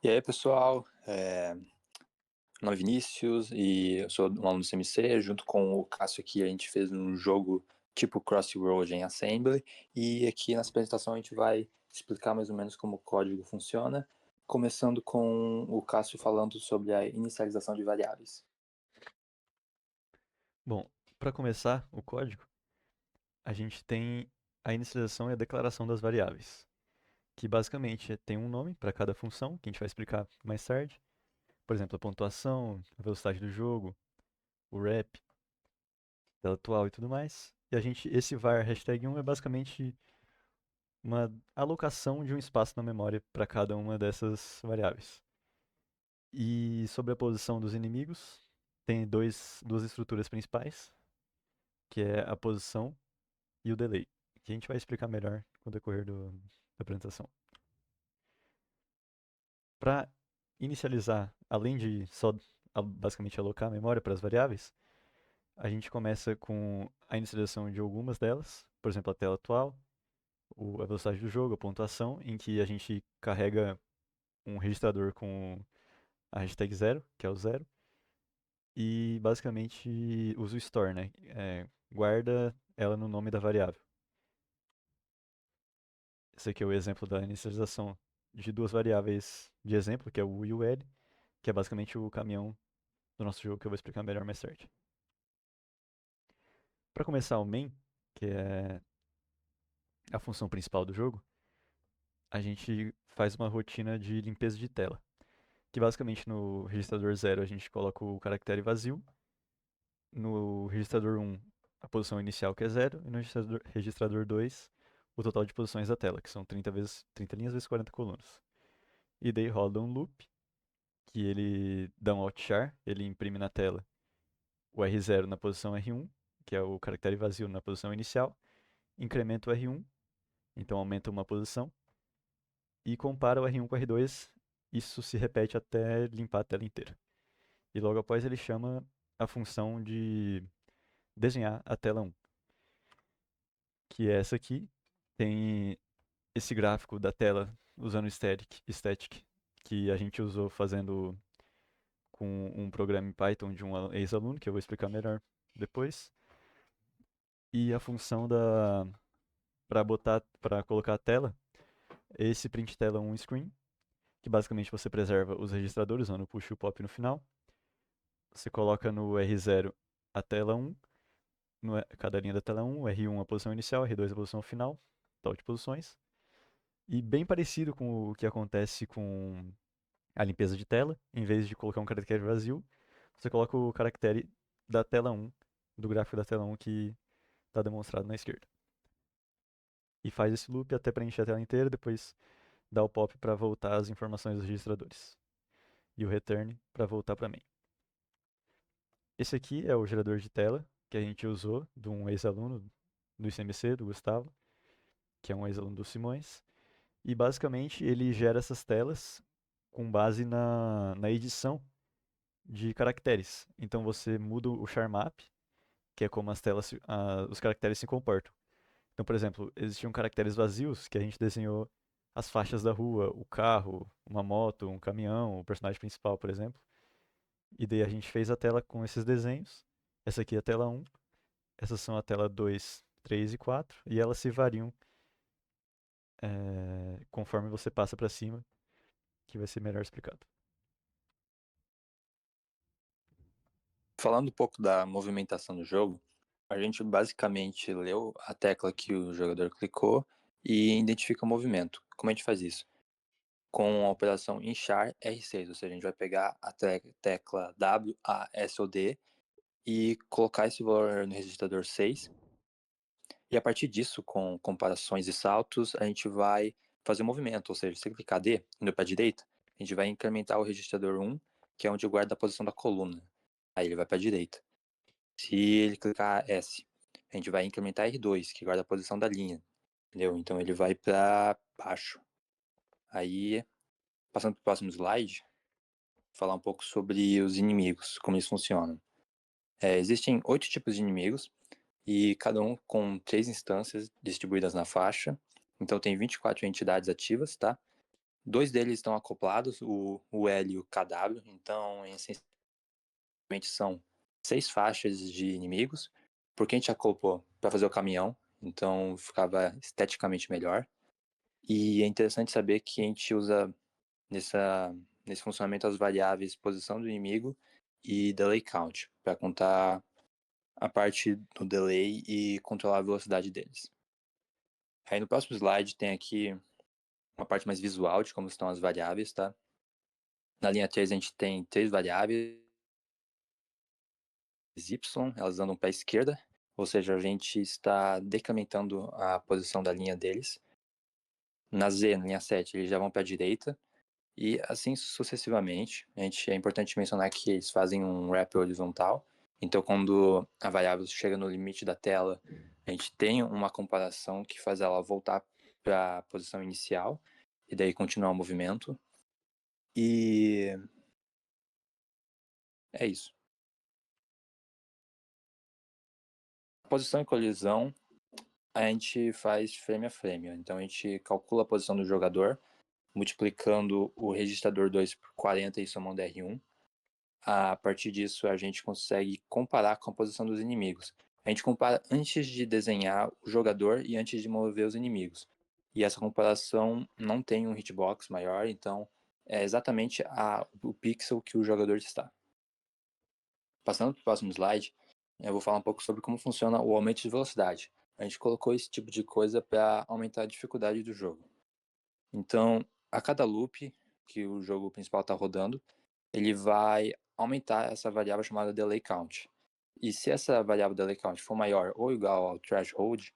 E aí, pessoal, meu nome é Vinícius e eu sou um aluno do CMC. Junto com o Cássio aqui, a gente fez um jogo tipo Crossroad em Assembly, e aqui nessa apresentação a gente vai explicar mais ou menos como o código funciona, começando com o Cássio falando sobre a inicialização de variáveis. Bom, para começar o código, a gente tem a inicialização e a declaração das variáveis, que basicamente tem um nome para cada função, que a gente vai explicar mais tarde. Por exemplo, a pontuação, a velocidade do jogo, o wrap, tela atual e tudo mais. E esse var #1 é basicamente uma alocação de um espaço na memória para cada uma dessas variáveis. E sobre a posição dos inimigos, tem duas estruturas principais, que é a posição e o delay, que a gente vai explicar melhor com o decorrer da apresentação. Para inicializar, além de só basicamente alocar a memória para as variáveis, a gente começa com a inicialização de algumas delas, por exemplo, a tela atual, a velocidade do jogo, a pontuação, em que a gente carrega um registrador com a hashtag 0, que é o zero, e basicamente usa o store, né? Guarda ela no nome da variável. Esse aqui é o exemplo da inicialização de duas variáveis de exemplo, que é o U e o L, que é basicamente o caminhão do nosso jogo, que eu vou explicar melhor mais tarde. Para começar o main, que é a função principal do jogo, a gente faz uma rotina de limpeza de tela, que basicamente no registrador 0 a gente coloca o caractere vazio, no registrador 1 a posição inicial, que é 0, e no registrador 2 o total de posições da tela, que são 30 linhas vezes 40 colunas. E daí roda um loop, que ele dá um outchar, ele imprime na tela o R0 na posição R1, que é o caractere vazio na posição inicial, incrementa o R1, então aumenta uma posição, e compara o R1 com o R2, isso se repete até limpar a tela inteira. E logo após ele chama a função de desenhar a tela 1, que é essa aqui, tem esse gráfico da tela usando static, que a gente usou fazendo com um programa em Python de um ex-aluno, que eu vou explicar melhor depois. E a função para colocar a tela, é esse print tela 1 screen, que basicamente você preserva os registradores usando o push e o pop no final. Você coloca no R0 a tela 1, cada linha da tela 1, R1 a posição inicial, R2 a posição final, total de posições. E bem parecido com o que acontece com a limpeza de tela, em vez de colocar um caractere vazio, você coloca o caractere da tela 1, do gráfico da tela 1 que está demonstrado na esquerda. E faz esse loop até preencher a tela inteira, depois dá o pop para voltar as informações dos registradores. E o return para voltar para main. Esse aqui é o gerador de tela que a gente usou de um ex-aluno do ICMC, do Gustavo, que é um ex-aluno do Simões. E basicamente ele gera essas telas com base na edição de caracteres. Então você muda o charmap, que é como os caracteres se comportam. Então, por exemplo, existiam caracteres vazios que a gente desenhou as faixas da rua, o carro, uma moto, um caminhão, o personagem principal, por exemplo. E daí a gente fez a tela com esses desenhos. Essa aqui é a tela 1, essas são a tela 2, 3 e 4, e elas se variam conforme você passa para cima, que vai ser melhor explicado. Falando um pouco da movimentação do jogo, a gente basicamente leu a tecla que o jogador clicou e identifica o movimento. Como a gente faz isso? Com a operação inchar R6, ou seja, a gente vai pegar a tecla WASOD e colocar esse valor no registrador 6, e a partir disso, com comparações e saltos, a gente vai fazer o movimento, ou seja, se clicar D, indo para a direita, a gente vai incrementar o registrador 1, que é onde guarda a posição da coluna. Aí ele vai para a direita. Se ele clicar S, a gente vai incrementar R2, que guarda a posição da linha, entendeu? Então ele vai para baixo. Aí, passando para o próximo slide, falar um pouco sobre os inimigos, como eles funcionam. Existem 8 tipos de inimigos, e cada um com 3 instâncias distribuídas na faixa. Então tem 24 entidades ativas, tá? Dois deles estão acoplados, o L e o KW, então essencialmente são 6 faixas de inimigos, porque a gente acoplou para fazer o caminhão, então ficava esteticamente melhor. E é interessante saber que a gente usa nesse funcionamento as variáveis posição do inimigo e delay count, para contar a parte do delay e controlar a velocidade deles. Aí no próximo slide tem aqui uma parte mais visual de como estão as variáveis, tá? Na linha 3 a gente tem 3 variáveis Y, elas andam para a esquerda, ou seja, a gente está decrementando a posição da linha deles. Na Z, na linha 7, eles já vão para a direita, e assim sucessivamente. É importante mencionar que eles fazem um wrap horizontal, então quando a variável chega no limite da tela, a gente tem uma comparação que faz ela voltar para a posição inicial, e daí continuar o movimento. E é isso. Posição e colisão, a gente faz frame a frame. Então a gente calcula a posição do jogador, multiplicando o registrador 2 por 40 e somando R1. A partir disso, a gente consegue comparar com a posição dos inimigos. A gente compara antes de desenhar o jogador e antes de mover os inimigos. E essa comparação não tem um hitbox maior, então é exatamente o pixel que o jogador está. Passando para o próximo slide, eu vou falar um pouco sobre como funciona o aumento de velocidade. A gente colocou esse tipo de coisa para aumentar a dificuldade do jogo. Então, a cada loop que o jogo principal está rodando, ele vai aumentar essa variável chamada delay count. E se essa variável delay count for maior ou igual ao threshold,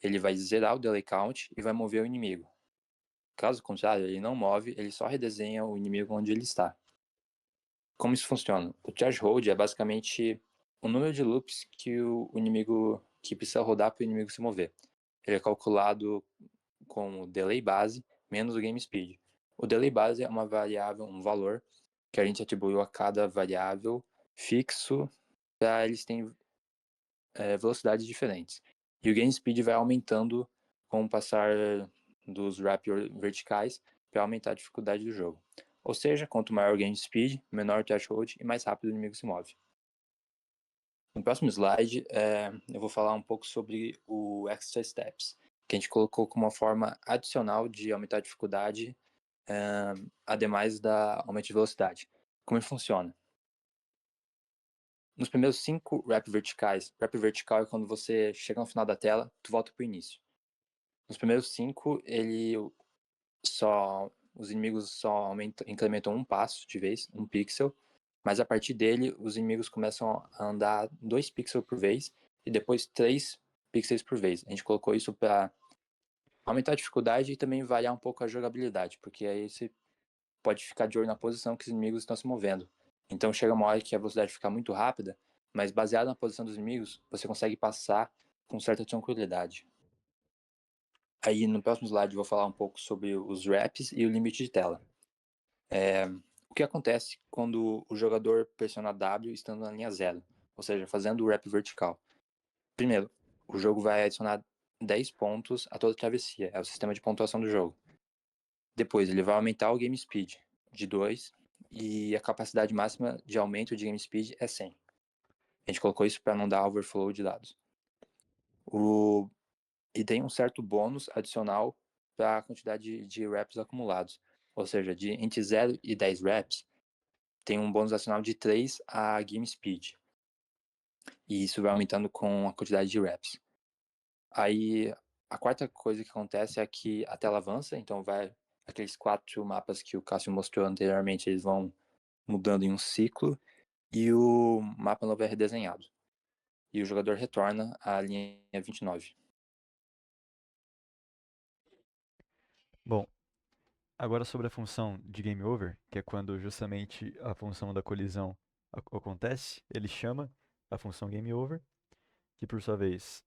ele vai zerar o delay count e vai mover o inimigo. Caso contrário, ele não move, ele só redesenha o inimigo onde ele está. Como isso funciona? O threshold é basicamente o número de loops que o inimigo que precisa rodar para o inimigo se mover. Ele é calculado com o delay base menos o game speed. O delay base é uma variável, um valor que a gente atribuiu a cada variável fixo para eles terem velocidades diferentes. E o game speed vai aumentando com o passar dos wrap verticais para aumentar a dificuldade do jogo. Ou seja, quanto maior o game speed, menor o threshold e mais rápido o inimigo se move. No próximo slide, eu vou falar um pouco sobre o Extra Steps, que a gente colocou como uma forma adicional de aumentar a dificuldade, ademais da aumento de velocidade. Como ele funciona? Nos primeiros 5 wrap verticais, wrap vertical é quando você chega no final da tela, tu volta para o início. Nos primeiros 5, os inimigos só incrementam um passo de vez, um pixel, mas a partir dele os inimigos começam a andar 2 pixels por vez e depois 3 pixels por vez. A gente colocou isso para aumentar a dificuldade e também variar um pouco a jogabilidade, porque aí você pode ficar de olho na posição que os inimigos estão se movendo. Então chega uma hora que a velocidade fica muito rápida, mas baseado na posição dos inimigos, você consegue passar com certa tranquilidade. Aí no próximo slide eu vou falar um pouco sobre os wraps e o limite de tela. O que acontece quando o jogador pressiona W estando na linha 0, ou seja, fazendo o wrap vertical? Primeiro, o jogo vai adicionar 10 pontos a toda travessia, é o sistema de pontuação do jogo. Depois, ele vai aumentar o game speed de 2 e a capacidade máxima de aumento de game speed é 100. A gente colocou isso para não dar overflow de dados. E tem um certo bônus adicional para a quantidade de reps acumulados. Ou seja, entre 0 e 10 reps, tem um bônus adicional de 3 a game speed. E isso vai aumentando com a quantidade de reps. Aí, a quarta coisa que acontece é que a tela avança, então aqueles 4 mapas que o Cássio mostrou anteriormente, eles vão mudando em um ciclo, e o mapa novo é redesenhado. E o jogador retorna à linha 29. Bom, agora sobre a função de game over, que é quando justamente a função da colisão acontece, ele chama a função game over, que por sua vez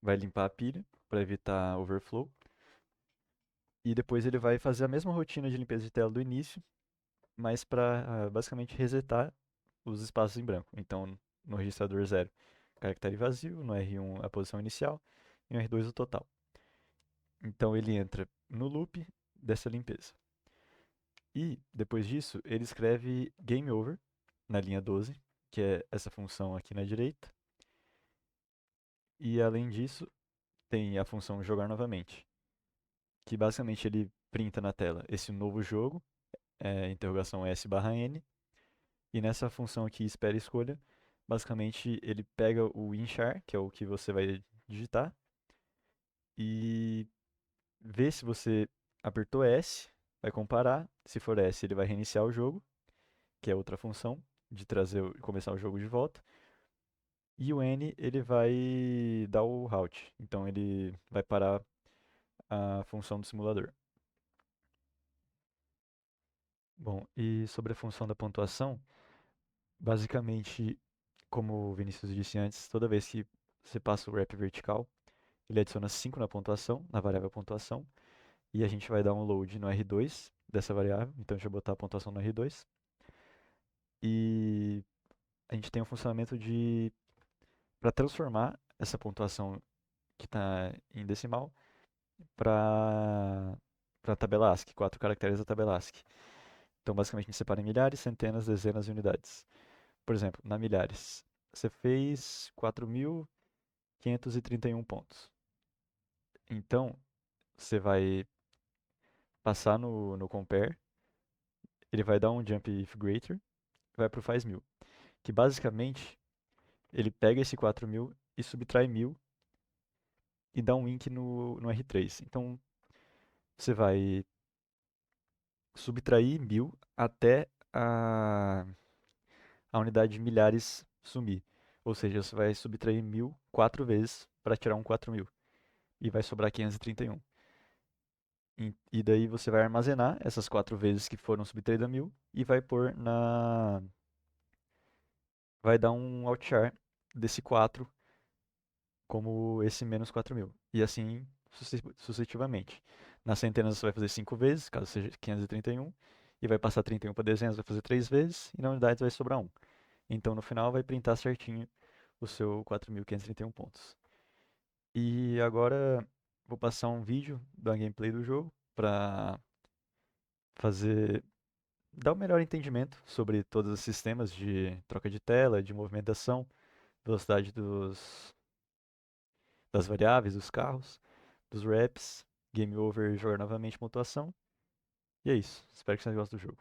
vai limpar a pilha para evitar overflow. E depois ele vai fazer a mesma rotina de limpeza de tela do início, mas para basicamente resetar os espaços em branco. Então, no registrador 0, caractere vazio, no R1 a posição inicial e no R2 o total. Então ele entra no loop, dessa limpeza. E, depois disso, ele escreve Game Over na linha 12, que é essa função aqui na direita. E, além disso, tem a função Jogar Novamente, que basicamente ele printa na tela esse novo jogo, interrogação S/N, e nessa função aqui, Espera e Escolha, basicamente ele pega o inchar, que é o que você vai digitar, e vê se você apertou S, vai comparar. Se for S, ele vai reiniciar o jogo, que é outra função de começar o jogo de volta. E o N, ele vai dar o halt. Então ele vai parar a função do simulador. Bom, e sobre a função da pontuação, basicamente, como o Vinícius disse antes, toda vez que você passa o wrap vertical, ele adiciona 5 na pontuação, na variável pontuação, e a gente vai dar um load no R2 dessa variável, então deixa eu botar a pontuação no R2. E a gente tem um funcionamento para transformar essa pontuação que está em decimal para a tabela ASCII, 4 caracteres da tabela ASCII. Então, basicamente, a gente separa em milhares, centenas, dezenas e unidades. Por exemplo, na milhares, você fez 4.531 pontos. Então, você vai passar no compare, ele vai dar um jump if greater, vai para o faz 1.000, que basicamente ele pega esse 4.000 e subtrai 1.000 e dá um ink no R3. Então, você vai subtrair 1.000 até a unidade de milhares sumir. Ou seja, você vai subtrair 1.000 4 vezes para tirar um 4.000. E vai sobrar 531. E daí você vai armazenar essas 4 vezes que foram subtraídas a 1.000 e vai pôr na... Vai dar um outchar desse 4 como esse menos 4.000. E assim sucessivamente. Nas centenas você vai fazer 5 vezes, caso seja 531. E vai passar 31 para dezenas, vai fazer 3 vezes. E na unidade vai sobrar 1. Então no final vai printar certinho o seu 4.531 pontos. E agora vou passar um vídeo da gameplay do jogo para fazer dar um melhor entendimento sobre todos os sistemas de troca de tela, de movimentação, velocidade das variáveis, dos carros, dos wraps, game over e jogar novamente pontuação. E é isso. Espero que vocês gostem do jogo.